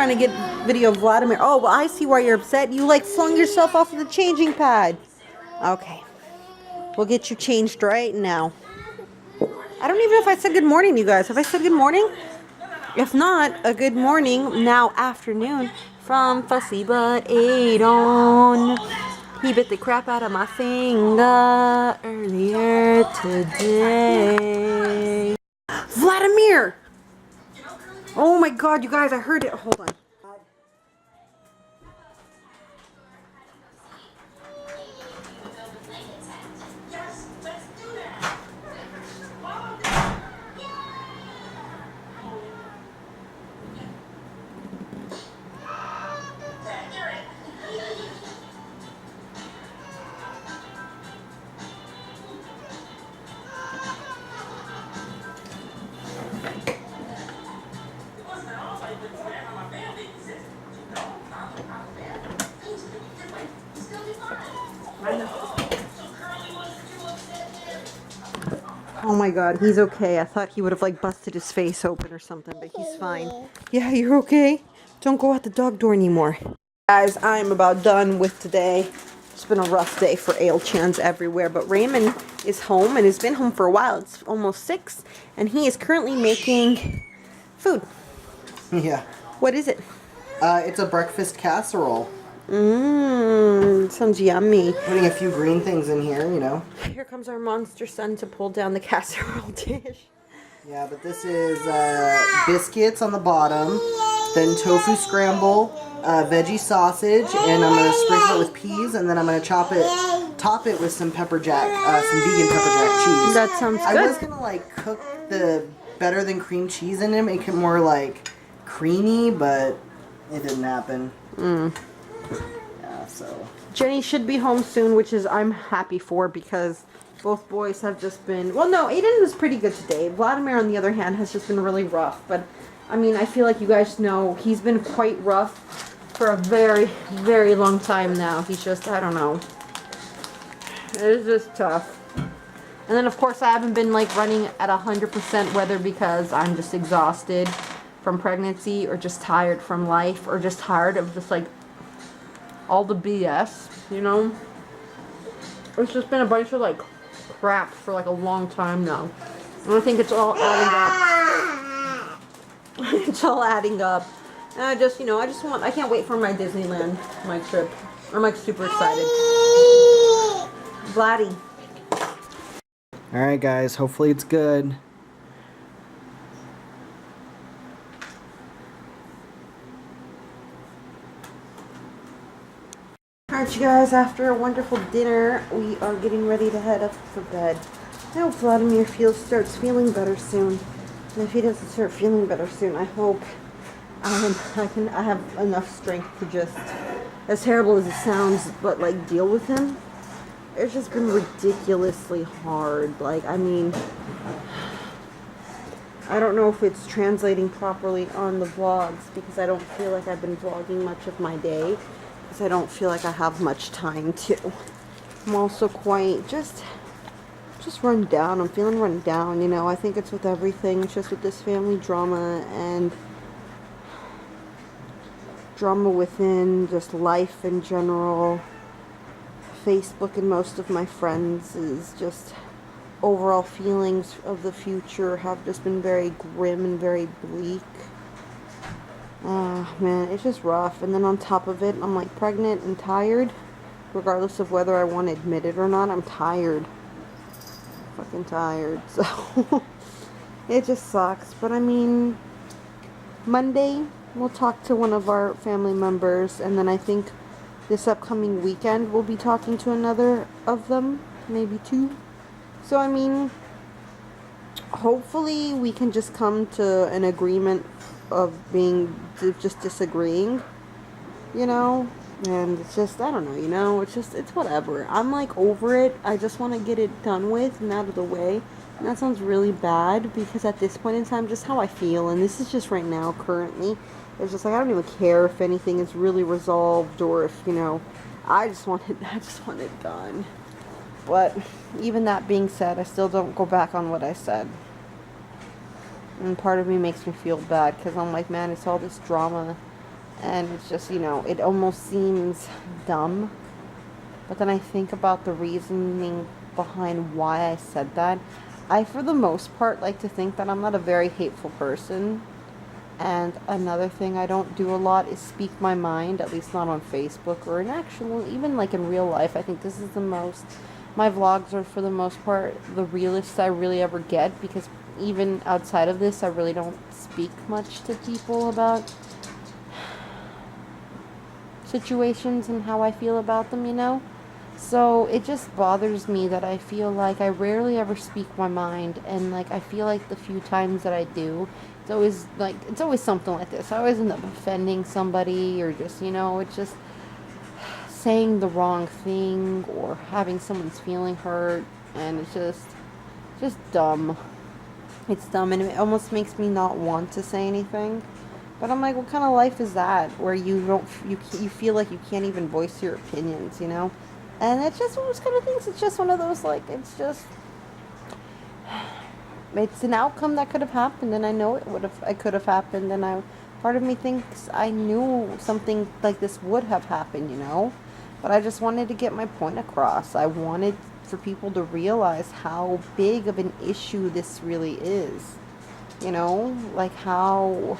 trying to get video of Vladimir. Oh, well, I see why you're upset. You, like, flung yourself off of the changing pad. Okay. We'll get you changed right now. I don't even know if I said good morning, you guys. Have I said good morning? If not, a good morning, now afternoon, from Fussy Butt Ayden. He bit the crap out of my finger earlier today. Vladimir! Oh my god, you guys, I heard it. Hold on. Oh my god, he's okay. I thought he would have like busted his face open or something, but he's fine. Yeah, you're okay? Don't go out the dog door anymore. Guys, I'm about done with today. It's been a rough day for Ale-chans everywhere, but Raymond is home and has been home for a while. It's almost 6, and he is currently making food. Yeah. What is it? It's a breakfast casserole. Sounds yummy. Putting a few green things in here, you know. Here comes our monster son to pull down the casserole dish. Yeah, but this is biscuits on the bottom, then tofu scramble, veggie sausage, and I'm going to sprinkle it with peas, and then I'm going to top it with some pepper jack, some vegan pepper jack cheese. That sounds good. I was going to like cook the better than cream cheese in it, make it more like creamy, but it didn't happen. Yeah, so. Jenny should be home soon, which is I'm happy for, because both boys have just been... Well, no, Ayden was pretty good today. Vladimir, on the other hand, has just been really rough. But, I mean, I feel like you guys know he's been quite rough for a very, very long time now. He's just, I don't know. It's just tough. And then, of course, I haven't been, like, running at 100%, whether because I'm just exhausted from pregnancy, or just tired from life, or just tired of just, like, all the BS, you know? It's just been a bunch of, like, crap for, like, a long time now. And I think it's all adding up. It's all adding up. And I just, you know, I can't wait for my Disneyland, my trip. I'm, like, super excited. Vladdy. Alright guys, hopefully it's good. Alright you guys, after a wonderful dinner, we are getting ready to head up for bed. I hope Vladimir starts feeling better soon. And if he doesn't start feeling better soon, I hope I have enough strength to just, as terrible as it sounds, but like deal with him. It's just been ridiculously hard. Like, I mean, I don't know if it's translating properly on the vlogs, because I don't feel like I've been vlogging much of my day. I don't feel like I have much time to. I'm also quite just run down. I'm feeling run down, you know. I think it's with everything. It's just with this family drama and drama within just life in general. Facebook and most of my friends is just overall feelings of the future have just been very grim and very bleak. Man, it's just rough. And then on top of it, I'm like pregnant and tired. Regardless of whether I want to admit it or not, I'm tired. Fucking tired. So, it just sucks. But I mean, Monday, we'll talk to one of our family members. And then I think this upcoming weekend, we'll be talking to another of them. Maybe 2. So, I mean, hopefully we can just come to an agreement of just disagreeing, you know, and it's just, I don't know, you know, it's whatever. I'm like over it. I just want to get it done with and out of the way, and that sounds really bad, because at this point in time, just how I feel, and this is just right now, currently, it's just like, I don't even care if anything is really resolved, or if, you know, I just want it done. But even that being said, I still don't go back on what I said. And part of me makes me feel bad, because I'm like, man, it's all this drama And it's just, you know, it almost seems dumb. But then I think about the reasoning behind why I said that. I, for the most part, like to think that I'm not a very hateful person. And another thing I don't do a lot is speak my mind, at least not on Facebook or in actual, even like in real life. I think this is the most, my vlogs are for the most part the realest I really ever get, because even outside of this, I really don't speak much to people about situations and how I feel about them, you know? So it just bothers me that I feel like I rarely ever speak my mind, and like I feel like the few times that I do, it's always something like this. I always end up offending somebody, or just, you know, it's just saying the wrong thing or having someone's feeling hurt, and it's just dumb. It's dumb, and it almost makes me not want to say anything. But I'm like, what kind of life is that, where you feel like you can't even voice your opinions, you know? And it's just one of those kind of things. It's just one of those, like, it's an outcome that could have happened, and I know it could have happened, and part of me thinks I knew something like this would have happened, you know? But I just wanted to get my point across. I wanted for people to realize how big of an issue this really is, you know? Like, how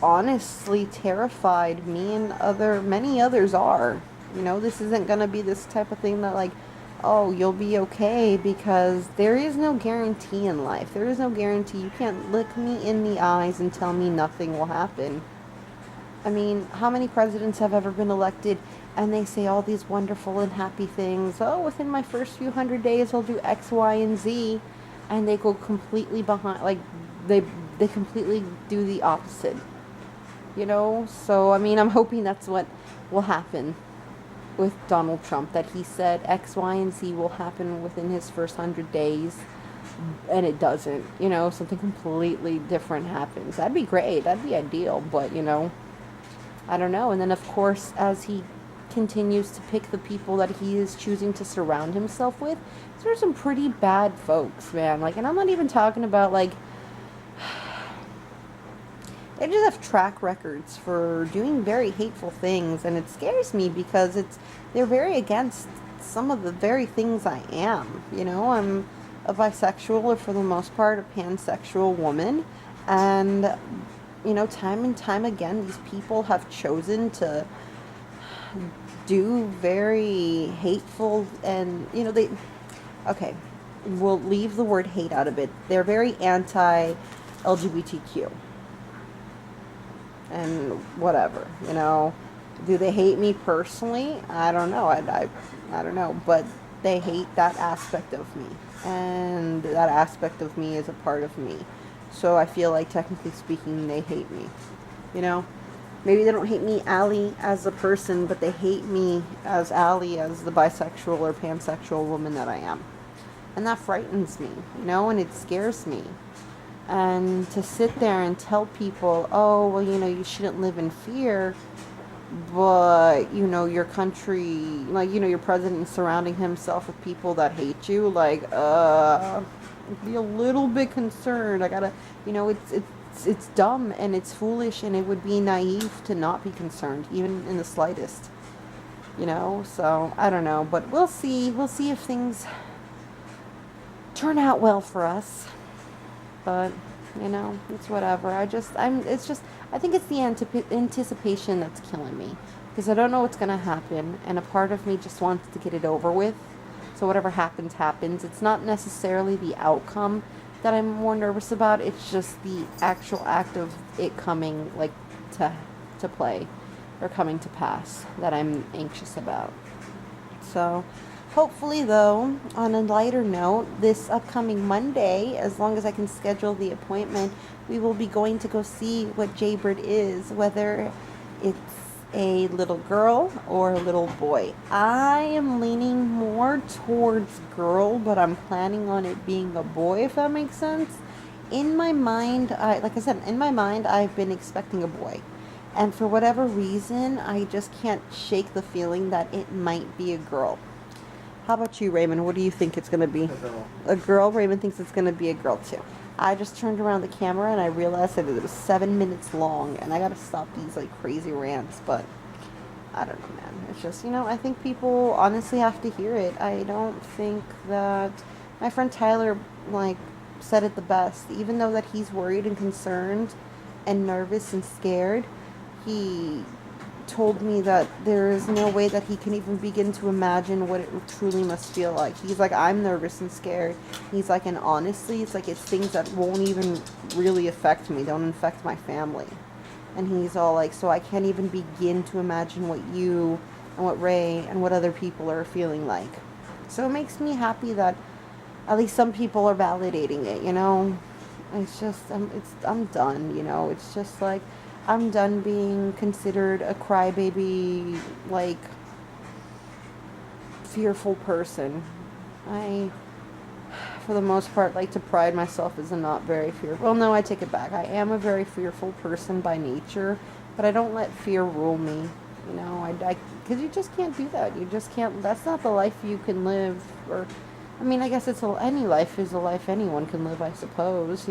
honestly terrified me and many others are. You know, this isn't going to be this type of thing that, like, oh, you'll be okay, because there is no guarantee in life. There is no guarantee. You can't look me in the eyes and tell me nothing will happen. I mean, how many presidents have ever been elected and they say all these wonderful and happy things? Oh, within my first few 100 days, I'll do X, Y, and Z. And they go completely behind, like, they completely do the opposite. You know? So, I mean, I'm hoping that's what will happen with Donald Trump, that he said X, Y, and Z will happen within his first 100 days, and it doesn't. You know, something completely different happens. That'd be great. That'd be ideal, but, you know, I don't know. And then, of course, as he continues to pick the people that he is choosing to surround himself with, there's some pretty bad folks, man. Like, and I'm not even talking about, like, they just have track records for doing very hateful things, and it scares me because they're very against some of the very things I am. You know, I'm a bisexual, or for the most part, a pansexual woman, and, you know, time and time again, these people have chosen to do very hateful, and, you know, okay, we'll leave the word hate out of it. They're very anti-LGBTQ. And whatever, you know. Do they hate me personally? I don't know. I don't know. But they hate that aspect of me. And that aspect of me is a part of me. So I feel like, technically speaking, they hate me. You know? Maybe they don't hate me, Allie, as a person, but they hate me as Allie, as the bisexual or pansexual woman that I am. And that frightens me, you know, and it scares me. And to sit there and tell people, oh, well, you know, you shouldn't live in fear, but, you know, your country, like, you know, your president is surrounding himself with people that hate you, like, I'd be a little bit concerned. I gotta, you know, it's dumb and it's foolish, and it would be naive to not be concerned, even in the slightest, you know. So I don't know, but we'll see if things turn out well for us. But, you know, it's whatever. I think it's the anticipation that's killing me, because I don't know what's going to happen, and a part of me just wants to get it over with. So whatever happens, happens. It's not necessarily the outcome that I'm more nervous about. It's just the actual act of it coming, like, to play, or coming to pass, that I'm anxious about. So hopefully, though, on a lighter note, this upcoming Monday, as long as I can schedule the appointment, we will be going to go see what Jaybird is, whether it's a little girl or a little boy. I am leaning more towards girl, but I'm planning on it being a boy, if that makes sense. In my mind, like I said, I've been expecting a boy. And for whatever reason, I just can't shake the feeling that it might be a girl. How about you, Raymond? What do you think it's going to be? A girl. A girl? Raymond thinks it's going to be a girl, too. I just turned around the camera and I realized that it was 7 minutes long, and I gotta stop these like crazy rants, but I don't know, man. It's just, I think people honestly have to hear it. I don't think that my friend Tyler, like, said it the best. Even though that he's worried and concerned and nervous and scared, he told me that there is no way that he can even begin to imagine what it truly must feel like. He's like, I'm nervous and scared. He's like, and honestly, it's like, it's things that won't even really affect me, don't affect my family. And he's all like, so I can't even begin to imagine what you and what Ray and what other people are feeling like. So it makes me happy that at least some people are validating it, It's just, I'm done, It's just like, I'm done being considered a crybaby, like, fearful person. I, for the most part, like to pride myself as a not very fearful. Well, no, I take it back. I am a very fearful person by nature, but I don't let fear rule me. Because you just can't do that. You just can't. That's not the life you can live. Or, I mean, I guess any life is a life anyone can live, I suppose.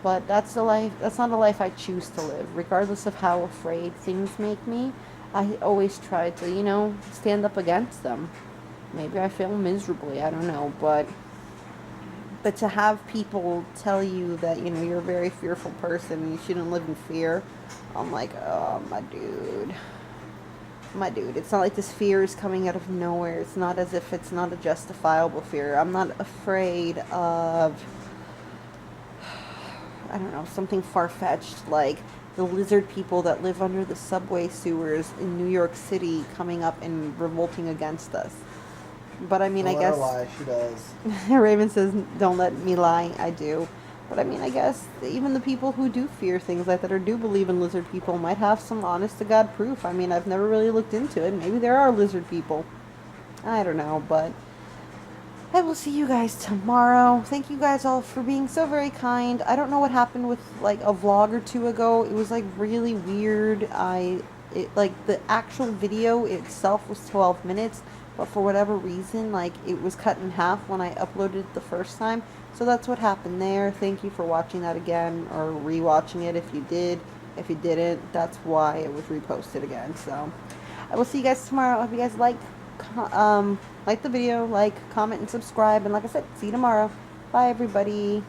But that's the life. That's not a life I choose to live, regardless of how afraid things make me. I always try to, stand up against them. Maybe I fail miserably. I don't know, but to have people tell you that, you're a very fearful person and you shouldn't live in fear, I'm like, oh, my dude. It's not like this fear is coming out of nowhere. It's not as if it's not a justifiable fear. I'm not afraid of, I don't know, something far-fetched like the lizard people that live under the subway sewers in New York City coming up and revolting against us. But I mean, Don't I let her guess lie. She does. Raven says, "Don't let me lie." I do. But I mean, I guess even the people who do fear things like that or do believe in lizard people might have some honest to God proof. I mean, I've never really looked into it. Maybe there are lizard people. I don't know, but I will see you guys tomorrow. Thank you guys all for being so very kind. I don't know what happened with like a vlog or two ago. It was like really weird. Like the actual video itself was 12 minutes, but for whatever reason, like it was cut in half when I uploaded it the first time. So that's what happened there. Thank you for watching that again or rewatching it if you did. If you didn't, that's why it was reposted again. So I will see you guys tomorrow. I hope you guys like the video, comment, and subscribe. And like I said, see you tomorrow. Bye, everybody.